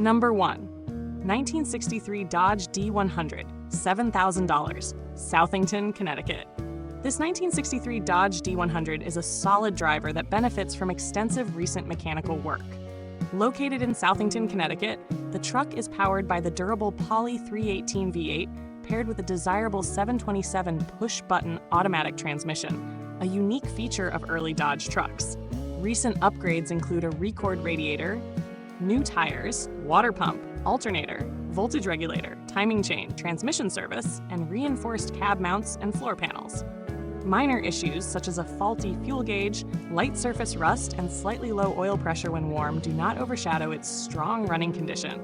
Number 1. 1963 Dodge D100, $7,000, Southington, Connecticut. This 1963 Dodge D100 is a solid driver that benefits from extensive recent mechanical work. Located in Southington, Connecticut, the truck is powered by the durable Poly 318 V8 paired with a desirable 727 push-button automatic transmission, a unique feature of early Dodge trucks. Recent upgrades include a Record radiator, new tires, water pump, alternator, voltage regulator, timing chain, transmission service, and reinforced cab mounts and floor panels. Minor issues such as a faulty fuel gauge, light surface rust, and slightly low oil pressure when warm do not overshadow its strong running condition.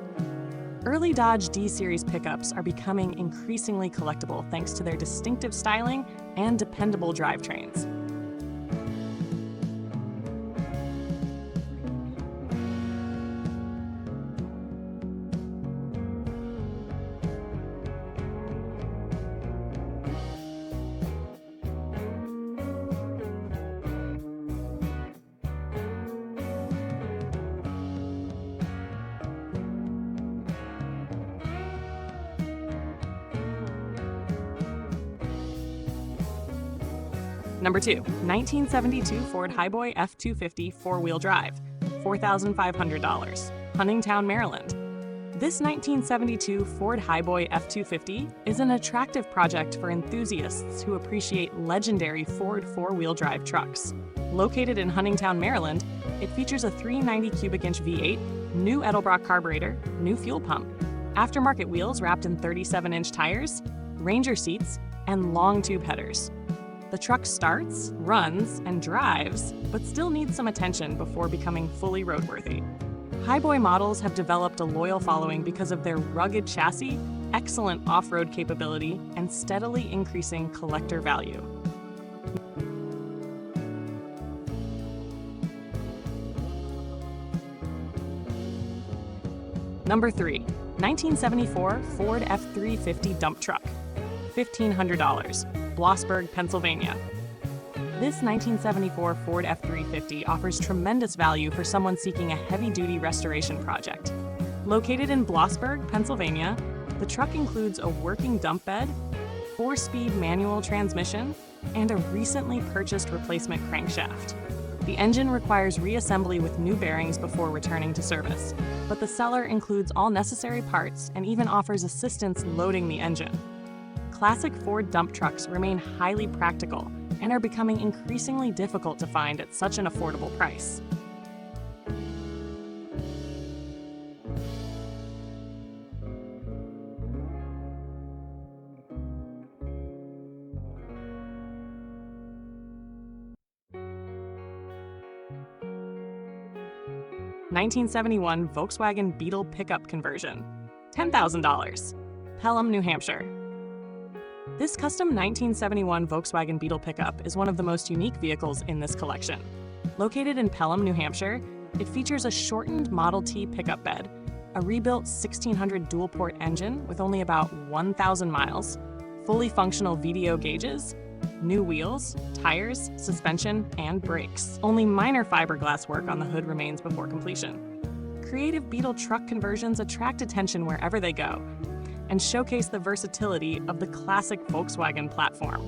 Early Dodge D-Series pickups are becoming increasingly collectible thanks to their distinctive styling and dependable drivetrains. Number 2. 1972 Ford Highboy F250 four-wheel drive, $4,500, Huntingtown, Maryland. This 1972 Ford Highboy F250 is an attractive project for enthusiasts who appreciate legendary Ford four-wheel drive trucks. Located in Huntingtown, Maryland, it features a 390 cubic inch V8, new Edelbrock carburetor, new fuel pump, aftermarket wheels wrapped in 37-inch tires, Ranger seats, and long tube headers. The truck starts, runs, and drives, but still needs some attention before becoming fully roadworthy. Highboy models have developed a loyal following because of their rugged chassis, excellent off-road capability, and steadily increasing collector value. Number 3. 1974 Ford F350 dump truck, $1,500, Blossburg, Pennsylvania. This 1974 Ford F350 offers tremendous value for someone seeking a heavy-duty restoration project. Located in Blossburg, Pennsylvania, the truck includes a working dump bed, 4-speed manual transmission, and a recently purchased replacement crankshaft. The engine requires reassembly with new bearings before returning to service, but the seller includes all necessary parts and even offers assistance loading the engine. Classic Ford dump trucks remain highly practical and are becoming increasingly difficult to find at such an affordable price. (1971) Volkswagen Beetle pickup conversion, $10,000, Pelham, New Hampshire. This custom 1971 Volkswagen Beetle pickup is one of the most unique vehicles in this collection. Located in Pelham, New Hampshire, it features a shortened Model T pickup bed, a rebuilt 1600 dual-port engine with only about 1,000 miles, fully functional VDO gauges, new wheels, tires, suspension, and brakes. Only minor fiberglass work on the hood remains before completion. Creative Beetle truck conversions attract attention wherever they go and showcase the versatility of the classic Volkswagen platform.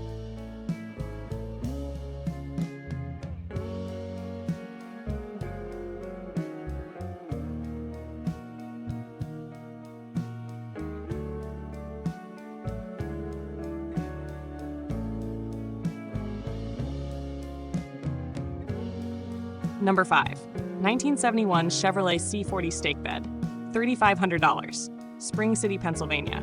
Number 5. 1971 Chevrolet C40 stake bed, $3,500, Spring City, Pennsylvania.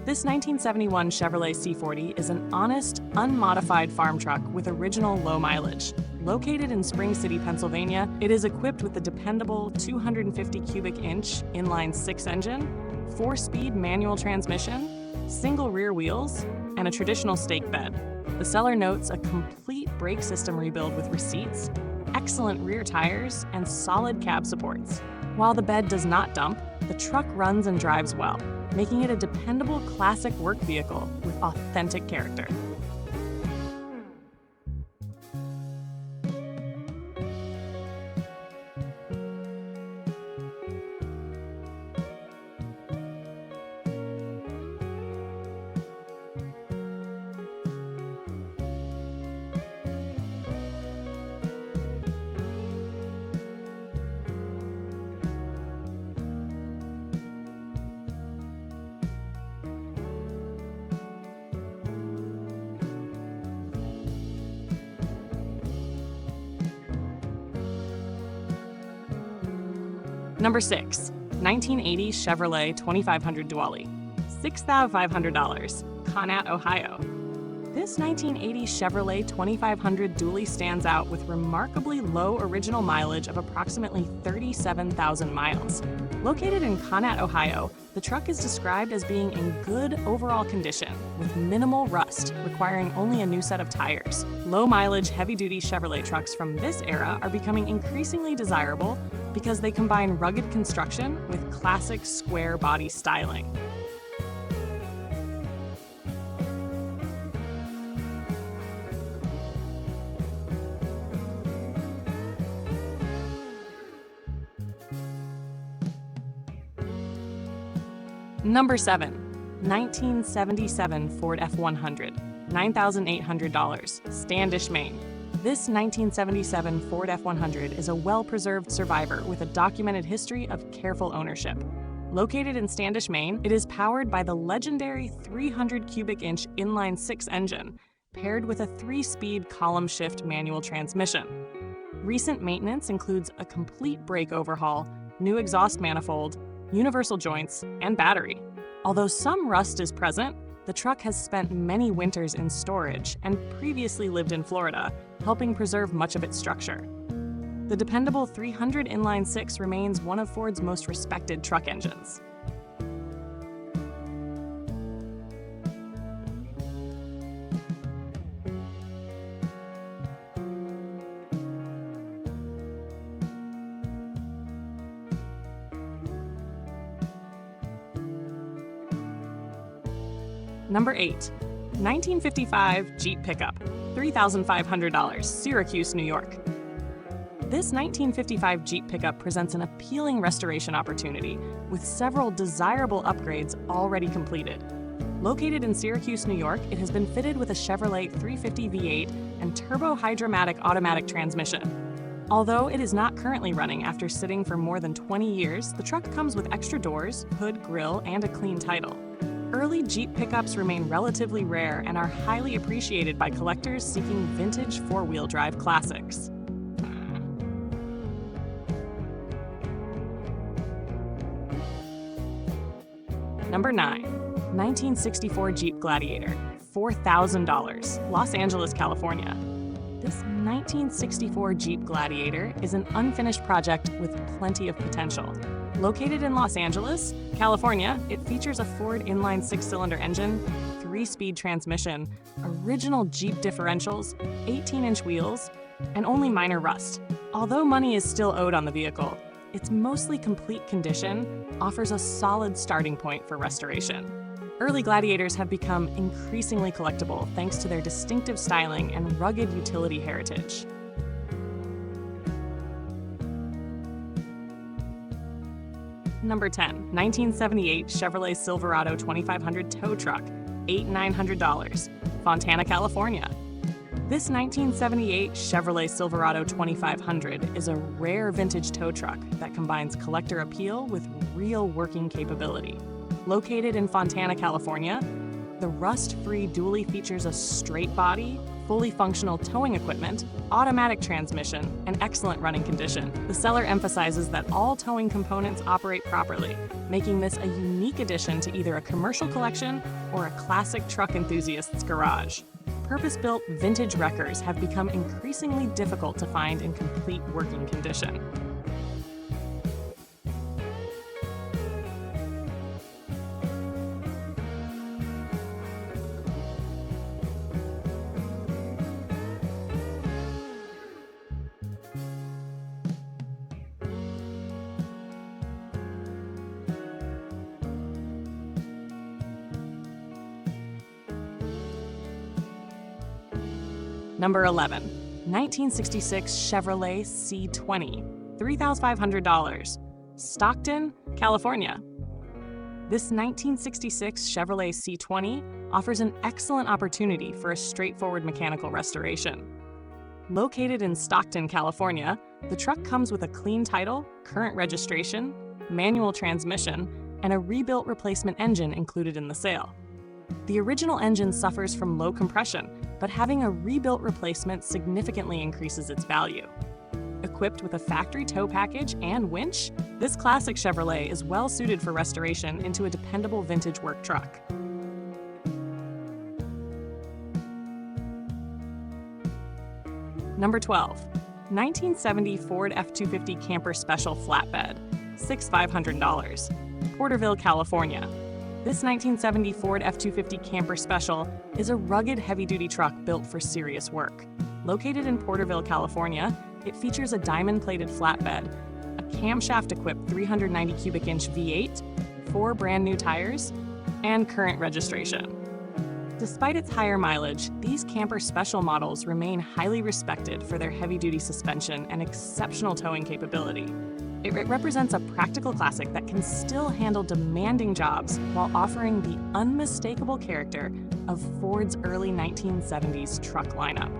This 1971 Chevrolet C40 is an honest, unmodified farm truck with original low mileage. Located in Spring City, Pennsylvania, it is equipped with the dependable 250 cubic inch inline-6 engine, 4-speed manual transmission, single rear wheels, and a traditional stake bed. The seller notes a complete brake system rebuild with receipts, excellent rear tires, and solid cab supports. While the bed does not dump, the truck runs and drives well, making it a dependable classic work vehicle with authentic character. Number 6. 1980 Chevrolet 2500 Dually, $6,500, Conat, Ohio. This 1980 Chevrolet 2500 Dually stands out with remarkably low original mileage of approximately 37,000 miles. Located in Conat, Ohio, the truck is described as being in good overall condition, with minimal rust, requiring only a new set of tires. Low-mileage, heavy-duty Chevrolet trucks from this era are becoming increasingly desirable because they combine rugged construction with classic square body styling. Number 7. 1977 Ford F100, $9,800, Standish, Maine. This 1977 Ford F100 is a well-preserved survivor with a documented history of careful ownership. Located in Standish, Maine, it is powered by the legendary 300 cubic inch inline-6 engine, paired with a 3-speed column-shift manual transmission. Recent maintenance includes a complete brake overhaul, new exhaust manifold, universal joints, and battery. Although some rust is present, the truck has spent many winters in storage and previously lived in Florida, helping preserve much of its structure. The dependable 300 inline-6 remains one of Ford's most respected truck engines. Number 8. 1955 Jeep Pickup, $3,500, Syracuse, New York. This 1955 Jeep Pickup presents an appealing restoration opportunity with several desirable upgrades already completed. Located in Syracuse, New York, it has been fitted with a Chevrolet 350 V8 and turbo-hydromatic automatic transmission. Although it is not currently running after sitting for more than 20 years, the truck comes with extra doors, hood, grille, and a clean title. Early Jeep pickups remain relatively rare and are highly appreciated by collectors seeking vintage four-wheel drive classics. Number 9. 1964 Jeep Gladiator, $4,000, Los Angeles, California. This 1964 Jeep Gladiator is an unfinished project with plenty of potential. Located in Los Angeles, California, it features a Ford inline 6-cylinder engine, 3-speed transmission, original Jeep differentials, 18-inch wheels, and only minor rust. Although money is still owed on the vehicle, its mostly complete condition offers a solid starting point for restoration. Early Gladiators have become increasingly collectible thanks to their distinctive styling and rugged utility heritage. Number 10. 1978 Chevrolet Silverado 2500 tow truck, $8,900, Fontana, California. This 1978 Chevrolet Silverado 2500 is a rare vintage tow truck that combines collector appeal with real working capability. Located in Fontana, California, the rust-free Dually features a straight body, fully functional towing equipment, automatic transmission, and excellent running condition. The seller emphasizes that all towing components operate properly, making this a unique addition to either a commercial collection or a classic truck enthusiast's garage. Purpose-built vintage wreckers have become increasingly difficult to find in complete working condition. Number 11. 1966 Chevrolet C20, $3,500, Stockton, California. This 1966 Chevrolet C20 offers an excellent opportunity for a straightforward mechanical restoration. Located in Stockton, California, the truck comes with a clean title, current registration, manual transmission, and a rebuilt replacement engine included in the sale. The original engine suffers from low compression, but having a rebuilt replacement significantly increases its value. Equipped with a factory tow package and winch, this classic Chevrolet is well suited for restoration into a dependable vintage work truck. Number 12. 1970 Ford F-250 Camper Special Flatbed, $6,500, Porterville, California. This 1970 Ford F-250 Camper Special is a rugged heavy-duty truck built for serious work. Located in Porterville, California, it features a diamond-plated flatbed, a camshaft-equipped 390 cubic inch V8, 4 brand-new tires, and current registration. Despite its higher mileage, these camper special models remain highly respected for their heavy-duty suspension and exceptional towing capability. It represents a practical classic that can still handle demanding jobs while offering the unmistakable character of Ford's early 1970s truck lineup.